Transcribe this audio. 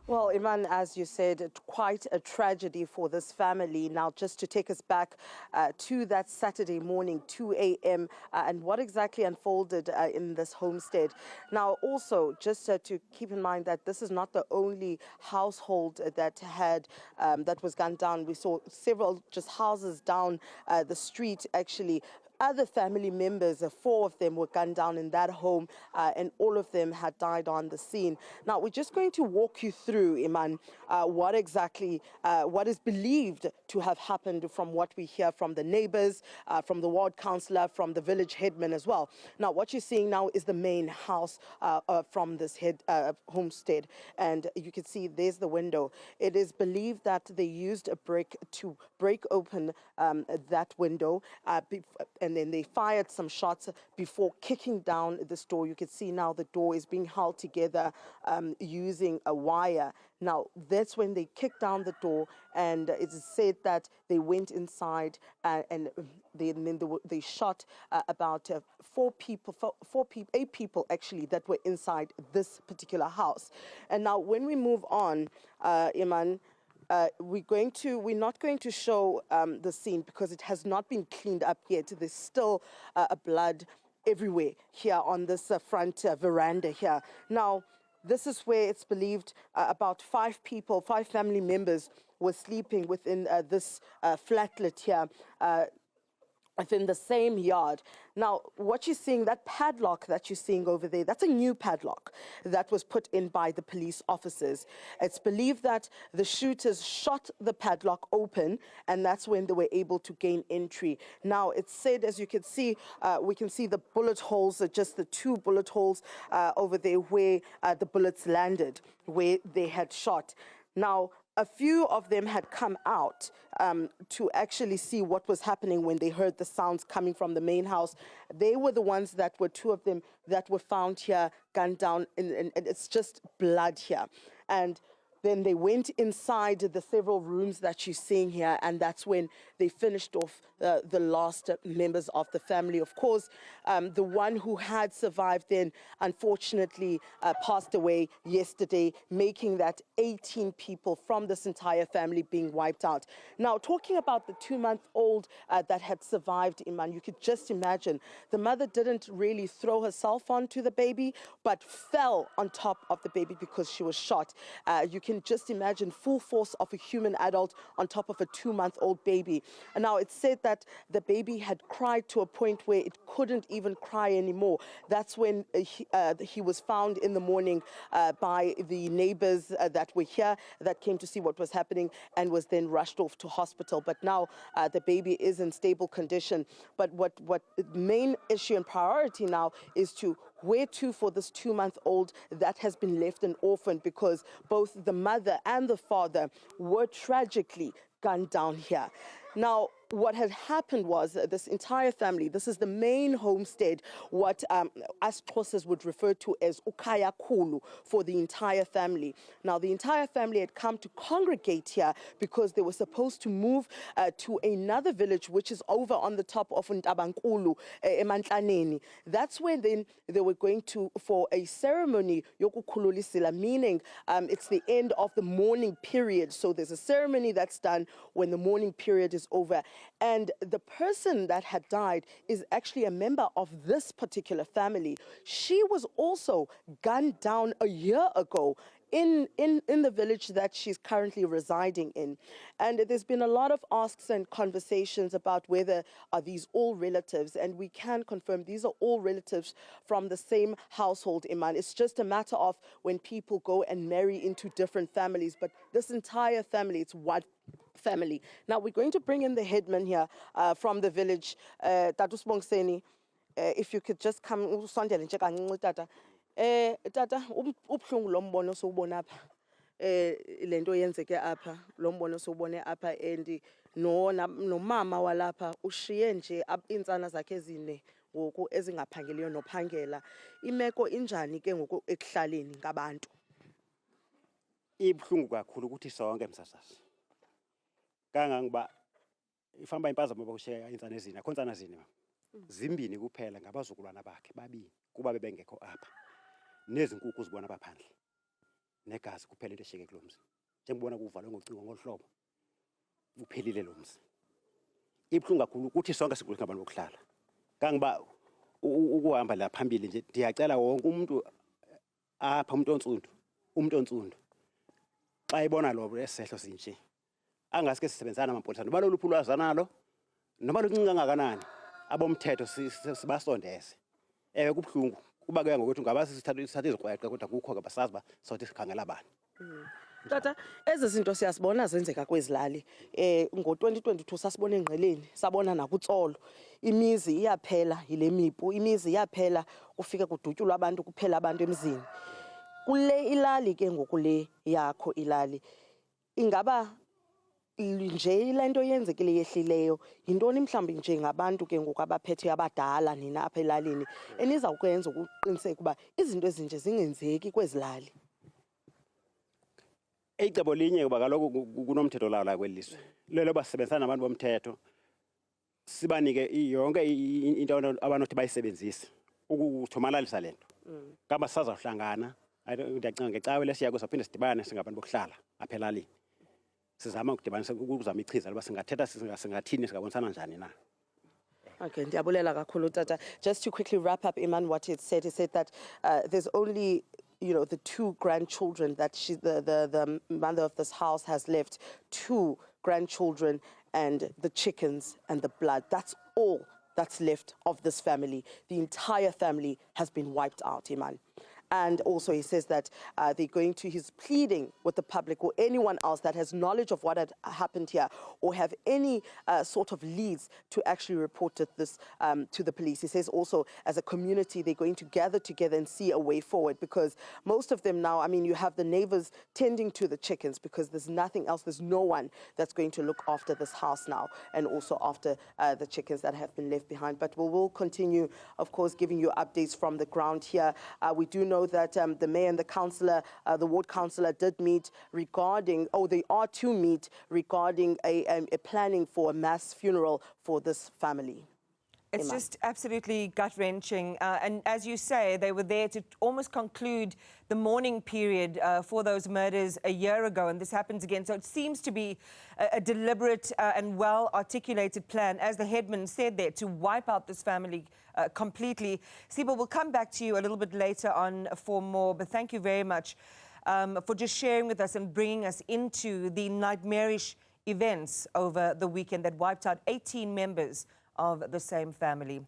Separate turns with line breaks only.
Well, Iman, as you said, quite a tragedy for this family. Now, just to take us back to that Saturday morning, 2 a.m., and what exactly unfolded in this homestead. Now, also, just to keep in mind that this is not the only household that was gunned down. We saw several just houses down the street, actually. Other family members, 4 of them were gunned down in that home, and all of them had died on the scene. Now, we're just going to walk you through, Iman, what is believed to have happened from what we hear from the neighbors, from the ward councillor, from the village headman as well. Now, what you're seeing now is the main house from this homestead, and you can see there's the window. It is believed that they used a brick to break open that window, and then they fired some shots before kicking down this door. You can see now the door is being held together using a wire. Now, that's when they kicked down the door, and it's said that they went inside and they shot about 8 people actually that were inside this particular house. And now when we move on, Iman, we're not going to show the scene because it has not been cleaned up yet. There's still blood everywhere here on this front veranda here. Now, this is where it's believed about 5 family members were sleeping within this flatlet here. Within the same yard. Now, what you're seeing, that padlock that you're seeing over there, that's a new padlock that was put in by the police officers. It's believed that the shooters shot the padlock open, and that's when they were able to gain entry. Now, it's said, as you can see, we can see the bullet holes, just the 2 bullet holes over there where the bullets landed, where they had shot. Now, a few of them had come out to actually see what was happening when they heard the sounds coming from the main house. They were the ones that were 2 of them that were found here, gunned down, and it's just blood here. And then they went inside the several rooms that you're seeing here, and that's when they finished off the last members of the family. Of course, the one who had survived then, unfortunately, passed away yesterday, making that 18 people from this entire family being wiped out. Now, talking about the 2-month-old that had survived, Iman, you could just imagine the mother didn't really throw herself onto the baby, but fell on top of the baby because she was shot. You can just imagine full force of a human adult on top of a 2-month-old baby. And now it's said that the baby had cried to a point where it couldn't even cry anymore. That's when he was found in the morning by the neighbors that were here that came to see what was happening and was then rushed off to hospital. But now the baby is in stable condition. But what the main issue and priority now is to where to for this 2-month-old that has been left an orphan, because both the mother and the father were tragically gunned down here. Now, what had happened was this entire family, this is the main homestead, what us Xhosas would refer to as Ukaya Kulu for the entire family. Now, the entire family had come to congregate here because they were supposed to move to another village, which is over on the top of Ntabankulu, Emantlaneni. That's where then they were going to, for a ceremony, Yokukhululisila, meaning it's the end of the mourning period. So there's a ceremony that's done when the mourning period is over. And the person that had died is actually a member of this particular family. She was also gunned down a year ago in the village that she's currently residing in. And there's been a lot of asks and conversations about whether are these all relatives, and we can confirm these are all relatives from the same household, Iman. It's just a matter of when people go and marry into different families, but this entire family, it's one family. Now, we're going to bring in the headman here from the village, Tata Sibongiseni. If you could just come, Tata. Tata, ubhlungu lo mbono sowubona apha. Lento yenzeke apha, lo mbono sowubone apha, and nomama walapha ushiye nje insana zakhe ezine ngoku ezingaphangeliyo nophangela. Imeko injani ke ngoku ekuhlaleni ngabantu?
Ibhlungu kakhulu ukuthi sonke msasasi. Kangangoba ifamba impazamo bokushiya insana ezine, akho insana ezine. Zimbini kuphela ngabazukulwana bakhe, babili kuba bebengekho apha. Nezinkukhu zibona abaphandle. negazi kuphela into eshiyeke kulo mzi njengibona kuvalwe ngocingo ngohlobo uphelile lo mzi ibuhlungu kakhulu ukuthi sonke sigule ngabantu bokuhlala kangiba ukuhamba la phambili nje ndiyacela wonke umuntu apha umuntu onsundu xa ibona lo esehlo sinje angasike sisebenzana amapolisa noba loluphi ulwazi analo noma luncinci kangakanani abomthetho sibasondeze kubuhlungu kuba ke ngokuthi ngabazi sithatha izikrweqe kodwa kukho ke basazi ba sothi sikhangela abantu.
Tata, ezi zinto siyazibona zenzeka kwezilali. Ngo-2022 sasibona engqeleni, sabona nakutsolo. Imizi iyaphela yile mipu, imizi iyaphela kufike kudutyulwa abantu kuphela abantu emzini. Kule ilali ke ngokule yakho ilali. Ingaba nje ile nto yenzekile yehlileyo yintoni mhlawumbi nje ngabantu ke ngoku abaphethe abadala nina apha elalini enizawukwenza ukuqiniseka ukuba izinto ezinje zingenzeki kwezilali?
Icebo linye kuba kaloku kunomthetho lawo la kwelizwe lelo basebenzisana nabantu bomthetho sibanike yonke into abanothi bayisebenzise ukuthomalalisa lento kaba sazawuhlangana ndiyacinga ngecawe lesiyako saphinde sidibane singabantu bokuhlala apha elalini sizama ukudibanisa ukuzama ichiza loba singathetha singathini singabonisana njani na.
Okay, ndiyabulela kakhulu tata. Just to quickly wrap up, Iman, what he said that there's only the 2 grandchildren that the mother of this house has left, 2 grandchildren and the chickens and the blood. That's all that's left of this family. The entire family has been wiped out, Iman. And also he says that he's pleading with the public or anyone else that has knowledge of what had happened here or have any sort of leads to actually report this to the police. He says also as a community they're going to gather together and see a way forward because most of them now, I mean, you have the neighbors tending to the chickens because there's nothing else, there's no one that's going to look after this house now and also after the chickens that have been left behind. But we will continue, of course, giving you updates from the ground here. We do know that the mayor and the councillor, the ward councillor did meet regarding, they are to meet regarding a planning for a mass funeral for this family.
It's just absolutely gut-wrenching. And as you say, they were there to almost conclude the mourning period for those murders a year ago, and this happens again. So it seems to be a deliberate and well-articulated plan, as the headman said there, to wipe out this family completely. Sipha, we'll come back to you a little bit later on for more, but thank you very much for just sharing with us and bringing us into the nightmarish events over the weekend that wiped out 18 members of the same family.